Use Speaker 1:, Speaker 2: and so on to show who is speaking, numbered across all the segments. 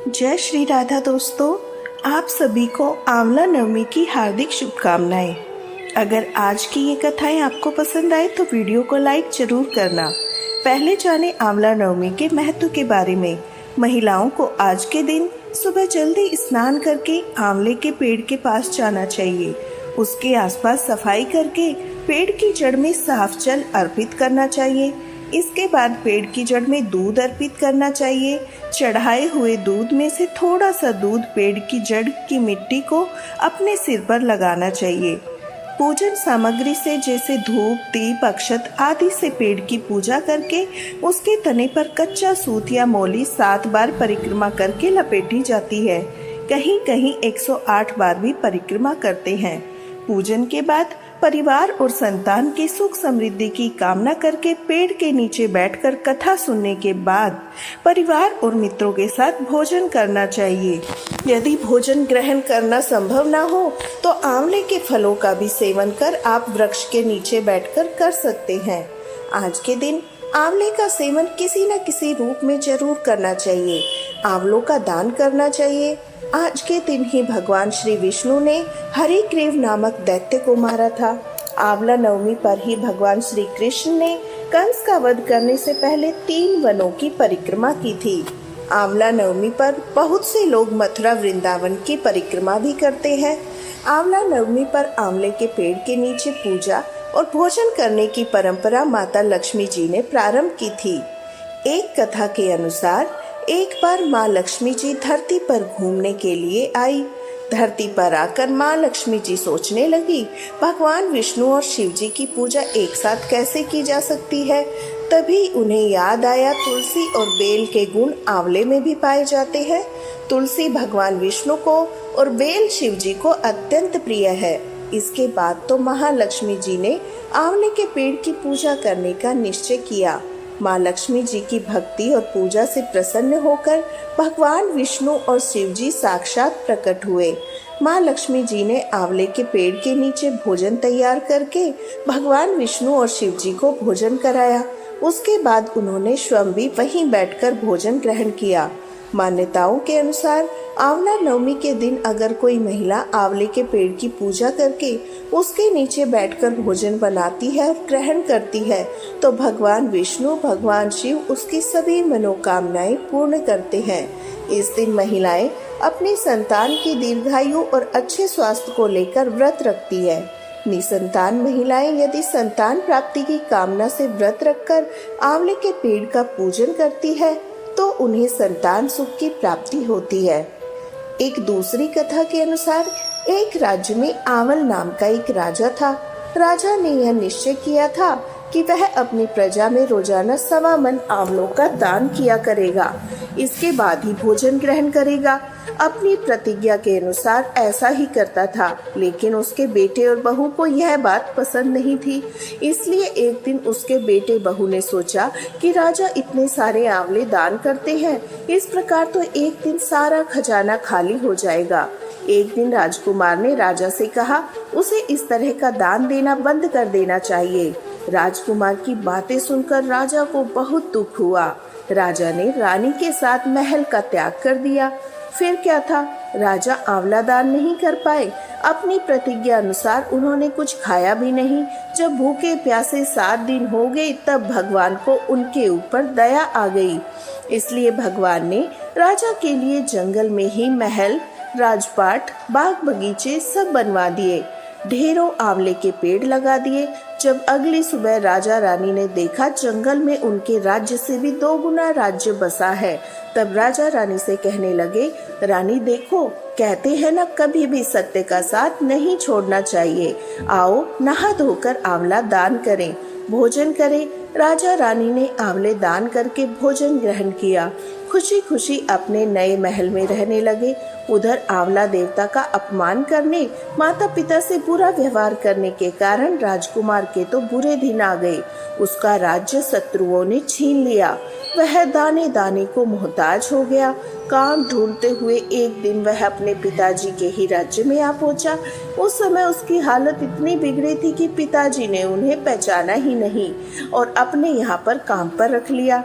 Speaker 1: जय श्री राधा दोस्तों, आप सभी को आंवला नवमी की हार्दिक शुभकामनाएं। अगर आज की ये कथाएं आपको पसंद आए तो वीडियो को लाइक जरूर करना। पहले जाने आंवला नवमी के महत्व के बारे में। महिलाओं को आज के दिन सुबह जल्दी स्नान करके आंवले के पेड़ के पास जाना चाहिए। उसके आसपास सफाई करके पेड़ की जड़ में साफ जल अर्पित करना चाहिए। इसके बाद पेड़ की जड़ में दूध अर्पित करना चाहिए। चढ़ाए हुए दूध में से थोड़ा सा दूध पेड़ की जड़ की मिट्टी को अपने सिर पर लगाना चाहिए। पूजन सामग्री से जैसे धूप, दीप, अक्षत आदि से पेड़ की पूजा करके उसके तने पर कच्चा सूत या मोली 7 बार परिक्रमा करके लपेटी जाती है। कहीं कहीं 108 बार भी परिक्रमा करते हैं। पूजन के बाद परिवार और संतान की सुख समृद्धि की कामना करके पेड़ के नीचे बैठकर कथा सुनने के बाद परिवार और मित्रों के साथ भोजन करना चाहिए। यदि भोजन ग्रहण करना संभव ना हो तो आंवले के फलों का भी सेवन कर आप वृक्ष के नीचे बैठकर कर सकते हैं। आज के दिन आंवले का सेवन किसी न किसी रूप में जरूर करना चाहिए। आंवलों का दान करना चाहिए। आज के दिन ही भगवान श्री विष्णु ने हरिग्रीव नामक दैत्य को मारा था। आंवला नवमी पर ही भगवान श्री कृष्ण ने कंस का वध करने से पहले 3 वनों की परिक्रमा की थी। आंवला नवमी पर बहुत से लोग मथुरा वृंदावन की परिक्रमा भी करते हैं। आंवला नवमी पर आंवले के पेड़ के नीचे पूजा और भोजन करने की परंपरा माता लक्ष्मी जी ने प्रारंभ की थी। एक कथा के अनुसार एक बार माँ लक्ष्मी जी धरती पर घूमने के लिए आई। धरती पर आकर माँ लक्ष्मी जी सोचने लगी, भगवान विष्णु और शिव जी की पूजा एक साथ कैसे की जा सकती है। तभी उन्हें याद आया तुलसी और बेल के गुण आंवले में भी पाए जाते हैं। तुलसी भगवान विष्णु को और बेल शिव जी को अत्यंत प्रिय है। इसके बाद तो महालक्ष्मी जी ने आंवले के पेड़ की पूजा करने का निश्चय किया। माँ लक्ष्मी जी की भक्ति और पूजा से प्रसन्न होकर भगवान विष्णु और शिव जी साक्षात प्रकट हुए। माँ लक्ष्मी जी ने आंवले के पेड़ के नीचे भोजन तैयार करके भगवान विष्णु और शिव जी को भोजन कराया। उसके बाद उन्होंने स्वयं भी वहीं बैठकर भोजन ग्रहण किया। मान्यताओं के अनुसार आंवला नवमी के दिन अगर कोई महिला आंवले के पेड़ की पूजा करके उसके नीचे बैठकर भोजन बनाती है और ग्रहण करती है तो भगवान विष्णु, भगवान शिव उसकी सभी मनोकामनाएं पूर्ण करते हैं। इस दिन महिलाएं अपनी संतान की दीर्घायु और अच्छे स्वास्थ्य को लेकर व्रत रखती है। निसंतान महिलाएं यदि संतान प्राप्ति की कामना से व्रत रखकर आंवले के पेड़ का पूजन करती है तो उन्हें संतान सुख की प्राप्ति होती है। एक दूसरी कथा के अनुसार एक राज्य में आंवल नाम का एक राजा था। राजा ने यह निश्चय किया था कि वह अपनी प्रजा में रोजाना 1.25 मन आंवलों का दान किया करेगा। इसके बाद ही भोजन ग्रहण करेगा। अपनी प्रतिज्ञा के अनुसार ऐसा ही करता था, लेकिन उसके बेटे और बहू को यह बात पसंद नहीं थी। इसलिए एक दिन उसके बेटे बहू ने सोचा कि राजा इतने सारे आंवले दान करते हैं, इस प्रकार तो एक दिन सारा खजाना खाली हो जाएगा। एक दिन राजकुमार ने राजा से कहा उसे इस तरह का दान देना बंद कर देना चाहिए। राजकुमार की बातें सुनकर राजा को बहुत दुख हुआ। राजा ने रानी के साथ महल का त्याग कर दिया। फिर क्या था, राजा आंवला दान नहीं कर पाए। अपनी प्रतिज्ञा अनुसार उन्होंने कुछ खाया भी नहीं। जब भूखे प्यासे 7 दिन हो गए तब भगवान को उनके ऊपर दया आ गई। इसलिए भगवान ने राजा के लिए जंगल में ही महल, राजपाट, बाग बगीचे सब बनवा दिए। ढेरों आंवले के पेड़ लगा दिए। जब अगली सुबह राजा रानी ने देखा जंगल में उनके राज्य से भी 2 गुना राज्य बसा है, तब राजा रानी से कहने लगे, रानी देखो, कहते हैं ना कभी भी सत्य का साथ नहीं छोड़ना चाहिए। आओ नहा धोकर आंवला दान करें, भोजन करें। राजा रानी ने आंवले दान करके भोजन ग्रहण किया। खुशी खुशी अपने नए महल में रहने लगे। उधर आंवला देवता का अपमान करने, माता पिता से बुरा व्यवहार करने के कारण राजकुमार के तो बुरे दिन आ गए। उसका राज्य शत्रुओं ने छीन लिया। वह दाने दाने को मोहताज हो गया। काम ढूंढते हुए एक दिन वह अपने पिताजी के ही राज्य में आ पहुंचा। उस समय उसकी हालत इतनी बिगड़ी थी कि पिताजी ने उन्हें पहचाना ही नहीं और अपने यहाँ पर काम पर रख लिया।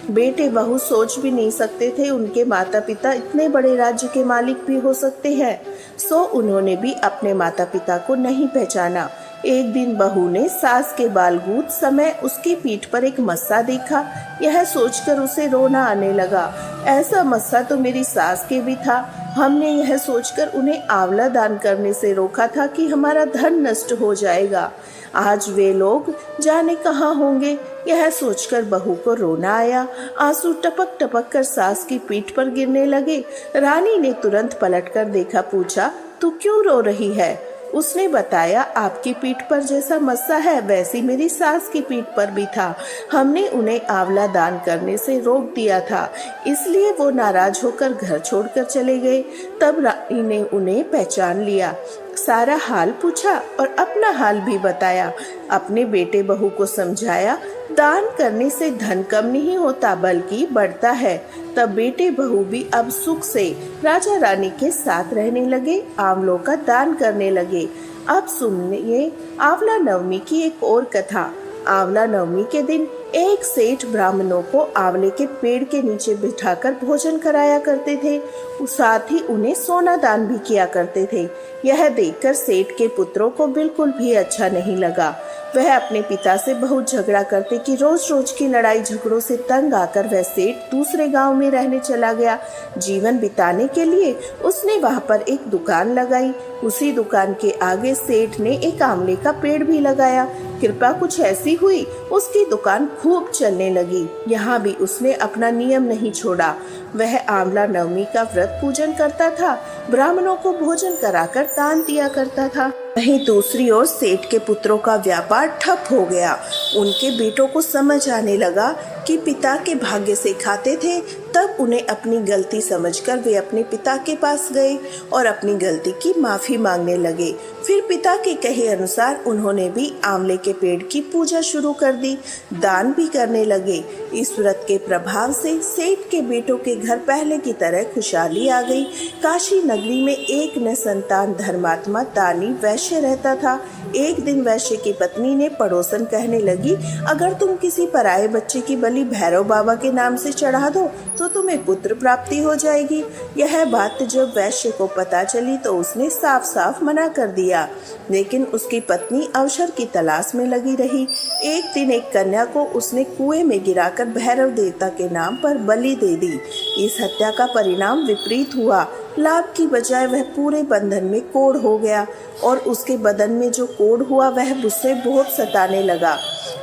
Speaker 1: बेटे बहू सोच भी नहीं सकते थे उनके माता पिता इतने बड़े राज्य के मालिक भी हो सकते हैं। सो उन्होंने भी अपने माता पिता को नहीं पहचाना। एक दिन बहू ने सास के बाल गूंथ समय उसकी पीठ पर एक मस्सा देखा। यह सोचकर उसे रोना आने लगा, ऐसा मस्सा तो मेरी सास के भी था। हमने यह सोचकर उन्हें आंवला दान करने से रोका था कि हमारा धन नष्ट हो जाएगा। आज वे लोग जाने कहाँ होंगे। यह सोचकर बहू को रोना आया। आंसू टपक टपक कर सास की पीठ पर गिरने लगे। रानी ने तुरंत पलटकर देखा, पूछा, तू क्यों रो रही है? उसने बताया, आपकी पीठ पर जैसा मस्सा है वैसी मेरी सास की पीठ पर भी था। हमने उन्हें आंवला दान करने से रोक दिया था, इसलिए वो नाराज होकर घर छोड़कर चले गए। तब रानी ने उन्हें पहचान लिया, सारा हाल पूछा और अपना हाल भी बताया। अपने बेटे बहू को समझाया, दान करने से धन कम नहीं होता बल्कि बढ़ता है। तब बेटे बहू भी अब सुख से राजा रानी के साथ रहने लगे, आंवलों का दान करने लगे। अब सुनिए आंवला नवमी की एक और कथा। आंवला नवमी के दिन एक सेठ ब्राह्मणों को आंवले के पेड़ के नीचे बिठाकर भोजन कराया करते थे, साथ ही उन्हें सोना दान भी किया करते थे। यह देखकर सेठ के पुत्रों को बिल्कुल भी अच्छा नहीं लगा। वह अपने पिता से बहुत झगड़ा करते कि रोज रोज की लड़ाई झगड़ों से तंग आकर वह सेठ दूसरे गांव में रहने चला गया। जीवन बिताने के लिए उसने वहां पर एक दुकान लगाई। उसी दुकान के आगे सेठ ने एक आंवले का पेड़ भी लगाया। कृपा कुछ ऐसी हुई, उसकी दुकान खूब चलने लगी। यहाँ भी उसने अपना नियम नहीं छोड़ा। वह आंवला नवमी का व्रत पूजन करता था, ब्राह्मणों को भोजन कराकर दान दिया करता था। वहीं दूसरी ओर सेठ के पुत्रों का व्यापार ठप हो गया। उनके बेटों को समझ आने लगा कि पिता के भाग्य से खाते थे। तब उन्हें अपनी गलती समझकर वे अपने पिता के पास गए और अपनी गलती की माफी मांगने लगे। फिर पिता के कहे अनुसार उन्होंने भी आंवले के पेड़ की पूजा शुरू कर दी, दान भी करने लगे। इस व्रत के प्रभाव से सेठ के बेटों के घर पहले की तरह खुशहाली आ गई। काशी नगरी में एक निसंतान धर्मात्मा दानी वैश्य रहता था। एक दिन वैश्य की पत्नी ने पड़ोसन कहने लगी, अगर तुम किसी पराये बच्चे की बलि भैरव बाबा के नाम से चढ़ा दो तो तुम्हें पुत्र प्राप्ति हो जाएगी। यह बात जब वैश्य को पता चली तो उसने साफ साफ मना कर दिया, लेकिन उसकी पत्नी अवसर की तलाश में लगी रही। एक दिन एक कन्या को उसने कुएं में गिराकर भैरव देवता के नाम पर बलि दे दी। इस हत्या का परिणाम विपरीत हुआ। लाभ की बजाय वह पूरे बंधन में कोढ़ हो गया और उसके बदन में जो कोढ़ हुआ वह उसे बहुत सताने लगा।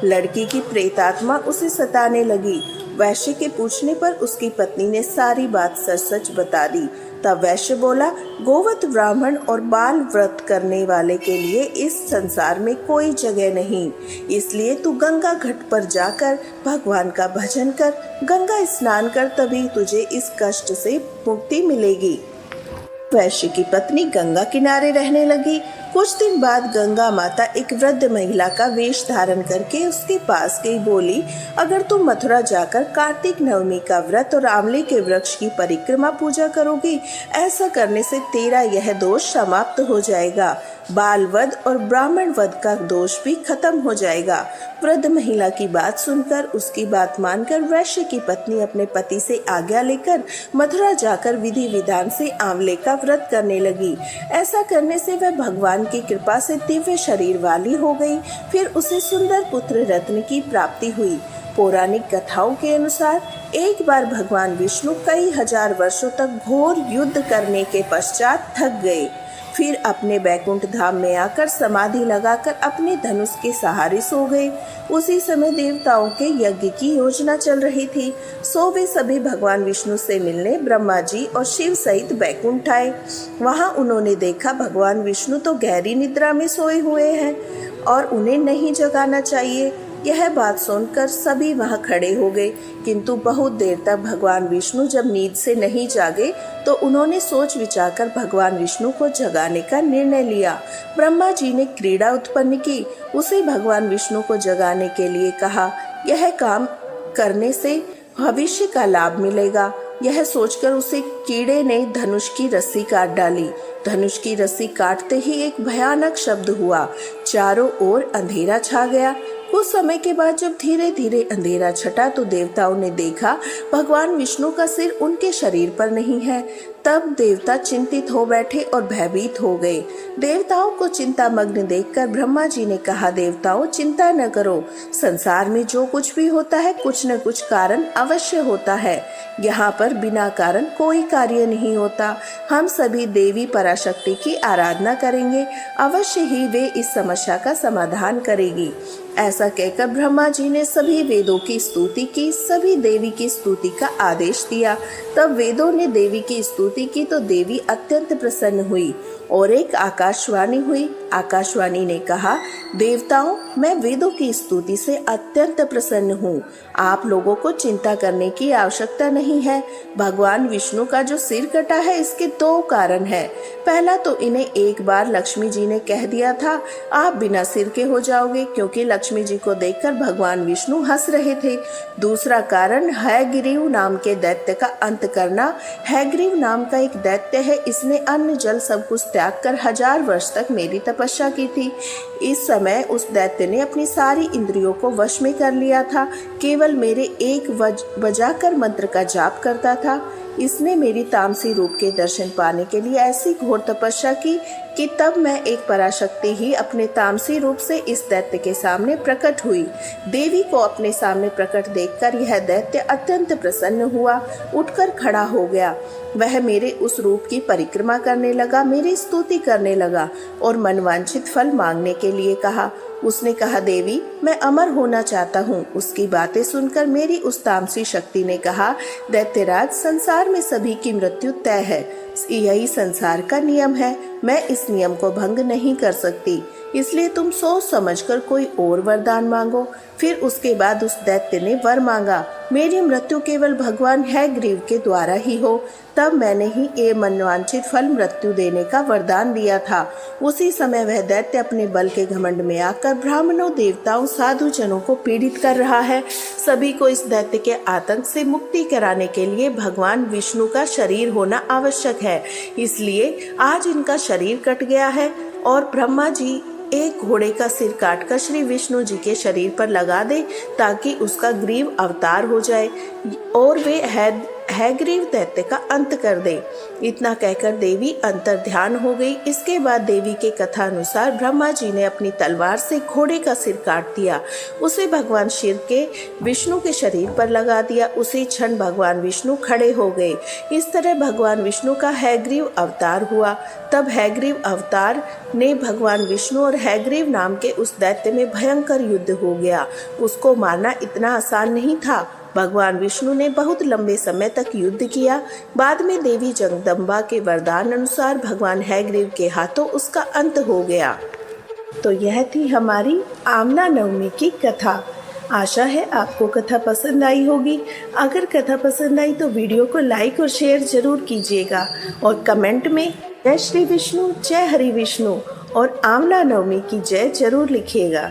Speaker 1: लड़की की प्रेतात्मा उसे सताने लगी। वैश्य के पूछने पर उसकी पत्नी ने सारी बात सच सच बता दी। तब वैश्य बोला, गोवत ब्राह्मण और बाल व्रत करने वाले के लिए इस संसार में कोई जगह नहीं, इसलिए तू गंगा घाट पर जाकर भगवान का भजन कर, गंगा स्नान कर, तभी तुझे इस कष्ट से मुक्ति मिलेगी। वैश्य की पत्नी गंगा किनारे रहने लगी। कुछ दिन बाद गंगा माता एक वृद्ध महिला का वेश धारण करके उसके पास गई। बोली, अगर तुम मथुरा जाकर कार्तिक नवमी का व्रत और आंवले के वृक्ष की परिक्रमा पूजा करोगी, ऐसा करने से तेरा यह दोष समाप्त हो जाएगा। बाल वध और ब्राह्मण वध का दोष भी खत्म हो जाएगा। वृद्ध महिला की बात सुनकर, उसकी बात मानकर वैश्य की पत्नी अपने पति से आज्ञा लेकर मथुरा जाकर विधि विधान से आंवले का व्रत करने लगी। ऐसा करने से वह भगवान की कृपा से दिव्य शरीर वाली हो गई। फिर उसे सुंदर पुत्र रत्न की प्राप्ति हुई। पौराणिक कथाओं के अनुसार एक बार भगवान विष्णु कई हजार वर्षों तक घोर युद्ध करने के पश्चात थक गए। फिर अपने बैकुंठ धाम में आकर समाधि लगाकर अपने धनुष के सहारे सो गए। उसी समय देवताओं के यज्ञ की योजना चल रही थी। सो वे सभी भगवान विष्णु से मिलने ब्रह्मा जी और शिव सहित बैकुंठ आए। वहां उन्होंने देखा भगवान विष्णु तो गहरी निद्रा में सोए हुए हैं और उन्हें नहीं जगाना चाहिए। यह बात सुनकर सभी वहां खड़े हो गए, किंतु बहुत देर तक भगवान विष्णु जब नींद से नहीं जागे तो उन्होंने सोच विचार कर भगवान विष्णु को जगाने का निर्णय लिया। ब्रह्मा जी ने क्रीड़ा उत्पन्न की, उसे भगवान विष्णु को जगाने के लिए कहा। यह काम करने से भविष्य का लाभ मिलेगा। यह सोचकर उसे कीड़े ने धनुष की रस्सी काट डाली। धनुष की रस्सी काटते ही एक भयानक शब्द हुआ। चारों ओर अंधेरा छा गया। कुछ समय के बाद जब धीरे धीरे अंधेरा छटा तो देवताओं ने देखा भगवान विष्णु का सिर उनके शरीर पर नहीं है। तब देवता चिंतित हो बैठे और भयभीत हो गए। देवताओं को चिंतामग्न देखकर ब्रह्मा जी ने कहा, देवताओं चिंता न करो, संसार में जो कुछ भी होता है कुछ न कुछ कारण अवश्य होता है। यहाँ पर बिना कारण कोई कार्य नहीं होता। हम सभी देवी पराशक्ति की आराधना करेंगे, अवश्य ही वे इस समस्या का समाधान करेगी। ऐसा कहकर ब्रह्मा जी ने सभी वेदों की स्तुति की, सभी देवी की स्तुति का आदेश दिया। तब वेदों ने देवी की स्तुति की तो देवी अत्यंत प्रसन्न हुई और एक आकाशवाणी हुई। आकाशवाणी ने कहा, देवताओं मैं वेदों की स्तुति से अत्यंत प्रसन्न हूँ। आप लोगों को चिंता करने की आवश्यकता नहीं है। भगवान विष्णु का जो सिर कटा है इसके दो कारण है। पहला तो इन्हें एक बार लक्ष्मी जी ने कह दिया था आप बिना सिर के हो जाओगे, क्योंकि लक्ष्मी जी को देखकर भगवान विष्णु हंस रहे थे। दूसरा कारण हयग्रीव नाम के दैत्य का अंत करना। हयग्रीव नाम का एक दैत्य है, इसने अन्न जल सब कुछ त्याग कर 1000 वर्ष तक मेरी तपस्या की थी। इस समय उस दैत्य ने अपनी सारी इंद्रियों को वश में कर लिया था, केवल मेरे एक बजाकर मंत्र का जाप करता था। इसने मेरी तामसी रूप के दर्शन पाने के लिए ऐसी घोर तपस्या की कि तब मैं एक पराशक्ति ही अपने तामसी रूप से इस दैत्य के सामने प्रकट हुई। देवी को अपने सामने प्रकट देखकर यह दैत्य अत्यंत प्रसन्न हुआ, उठकर खड़ा हो गया। वह मेरे उस रूप की परिक्रमा करने लगा, मेरी स्तुति करने लगा और मनवांछित फल मांगने के लिए कहा। उसने कहा, देवी मैं अमर होना चाहता हूँ। उसकी बातें सुनकर मेरी उस तामसी शक्ति ने कहा, दैत्यराज संसार में सभी की मृत्यु तय है, यही संसार का नियम है, मैं इस नियम को भंग नहीं कर सकती, इसलिए तुम सोच समझकर कोई और वरदान मांगो। फिर उसके बाद उस दैत्य ने वर मांगा, मेरी मृत्यु केवल भगवान हयग्रीव के द्वारा ही हो। तब मैंने ही ये मनवांछित फल मृत्यु देने का वरदान दिया था। उसी समय वह दैत्य अपने बल के घमंड में आकर ब्राह्मणों, देवताओं, साधु जनों को पीड़ित कर रहा है। सभी को इस दैत्य के आतंक से मुक्ति कराने के लिए भगवान विष्णु का शरीर होना आवश्यक है, इसलिए आज इनका शरीर कट गया है। और ब्रह्मा जी एक घोड़े का सिर काटकर श्री विष्णु जी के शरीर पर लगा दे ताकि उसका ग्रीव अवतार हो जाए और वे हयग्रीव दैत्य का अंत कर दे। इतना कहकर देवी अंतर ध्यान हो गई। इसके बाद देवी के कथा अनुसार ब्रह्मा जी ने अपनी तलवार से घोड़े का सिर काट दिया, उसे भगवान शिव के विष्णु के शरीर पर लगा दिया। उसी क्षण भगवान विष्णु खड़े हो गए। इस तरह भगवान विष्णु का हयग्रीव अवतार हुआ। तब हयग्रीव अवतार ने भगवान विष्णु और हयग्रीव नाम के उस दैत्य में भयंकर युद्ध हो गया। उसको मारना इतना आसान नहीं था। भगवान विष्णु ने बहुत लंबे समय तक युद्ध किया। बाद में देवी जगदम्बा के वरदान अनुसार भगवान हयग्रीव के हाथों उसका अंत हो गया। तो यह थी हमारी आमला नवमी की कथा। आशा है आपको कथा पसंद आई होगी। अगर कथा पसंद आई तो वीडियो को लाइक और शेयर जरूर कीजिएगा और कमेंट में जय श्री विष्णु, जय हरि विष्णु और आमला नवमी की जय जरूर लिखिएगा।